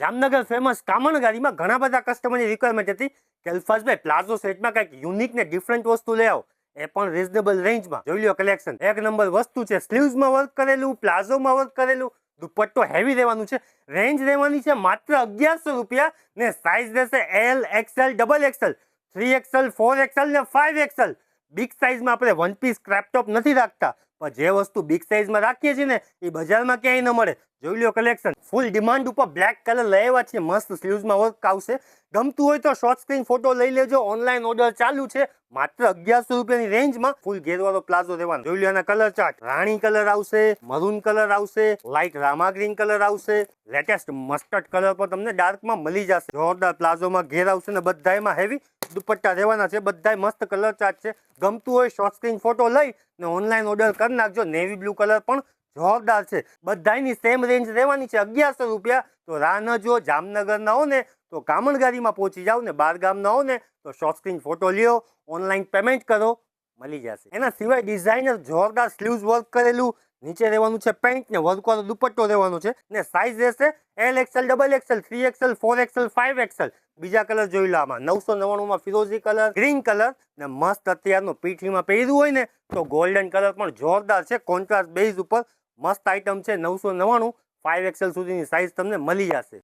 Jamnagar famous કામણગારીમાં ઘણા બધા કસ્ટમરની requirement હતી કે અલ્ફાઝભાઈ પ્લાઝો સેટમાં કંઈક યુનિક ને ડિફરન્ટ વસ્તુ લઈ આવો, એ પણ રીઝનેબલ રેન્જમાં. જોઈ લો કલેક્શન, એક નંબર વસ્તુ છે. સ્લીવ્સમાં વર્ક કરેલું, પ્લાઝોમાં વર્ક કરેલું, દુપટ્ટો હેવી રહેવાનું છે. રેન્જ રહેવાની છે માત્ર 1100 રૂપિયા ને સાઇઝ રહેશે L, XL, double XL, 3XL, 4XL ને 5XL. બિગ સાઇઝમાં આપણે વન પીસ ક્રેપ ટોપ નથી રાખતા, પણ જે વસ્તુ બિગ સાઇઝમાં રાખીએ છીએ ને એ બજારમાં ક્યાંય ન મળે. જોઈ લો કલેક્શન, ફૂલ ડિમાન્ડ ઉપર બ્લેક કલર લઈ આવ્યા છે. મસ્ત સ્લીવ્સમાં વર્ક આવશે. ગમતું હોય તો શોર્ટ સ્ક્રીન ફોટો લઈ લેજો. ઓનલાઈન ઓર્ડર ચાલુ છે. માત્ર 1100 રૂપિયાની રેન્જમાં ફૂલ ઘેરવાળો પ્લાઝો રહેવાનો. જોઈ લો એના કલર ચાર્ટ. રાણી કલર આવશે, મરૂન કલર આવશે, લાઇટ રામા ગ્રીન કલર આવશે, લેટેસ્ટ મસ્ટર્ડ કલર પર તમને ડાર્કમાં મળી જશે. જોરદાર પ્લાઝોમાં ઘેર આવશે ને બધાયમાં હેવી દુપટ્ટા રહેવાના છે. બધાય મસ્ત કલર ચાર્ટ છે. ગમતું હોય શોર્ટ સ્ક્રીન ફોટો લઈ ને ઓનલાઈન ઓર્ડર કરી નાખજો. નેવી બ્લુ કલર પણ જોરદાર છે. બધાની સેમ રેન્જ રહેવાની છે 1100 રૂપિયા. તો રાહ ન જો. જામનગર ના હો ને તો કામણગારીમાં પહોંચી જાવ ને બાર ગામ ના હો ને તો શોર્ટ સ્ક્રીન ફોટો લ્યો, ઓનલાઈન પેમેન્ટ કરો, મળી જશે. એના સિવાય ડિઝાઇનર જોરદાર સ્લીવ્સ વર્ક કરેલું, નીચે રહેવાનું છે પેન્ટ ને વર્કવાળો દુપટ્ટો રહેવાનો છે ને સાઇઝ રહેશે L, XL, double XL, 3XL, 4XL, 5XL. બીજા કલર જોઈ લો આમાં 999 ફિરોઝી કલર, ગ્રીન કલર ને મસ્ત અત્યારનો પીઠીમાં પહેર્યું હોય ને તો ગોલ્ડન કલર પણ જોરદાર છે. કોન્ટ્રાસ્ટ બેઝ ઉપર મસ્ત આઈટમ છે. 999 5XL સુધીની સાઇઝ તમને મળી જશે.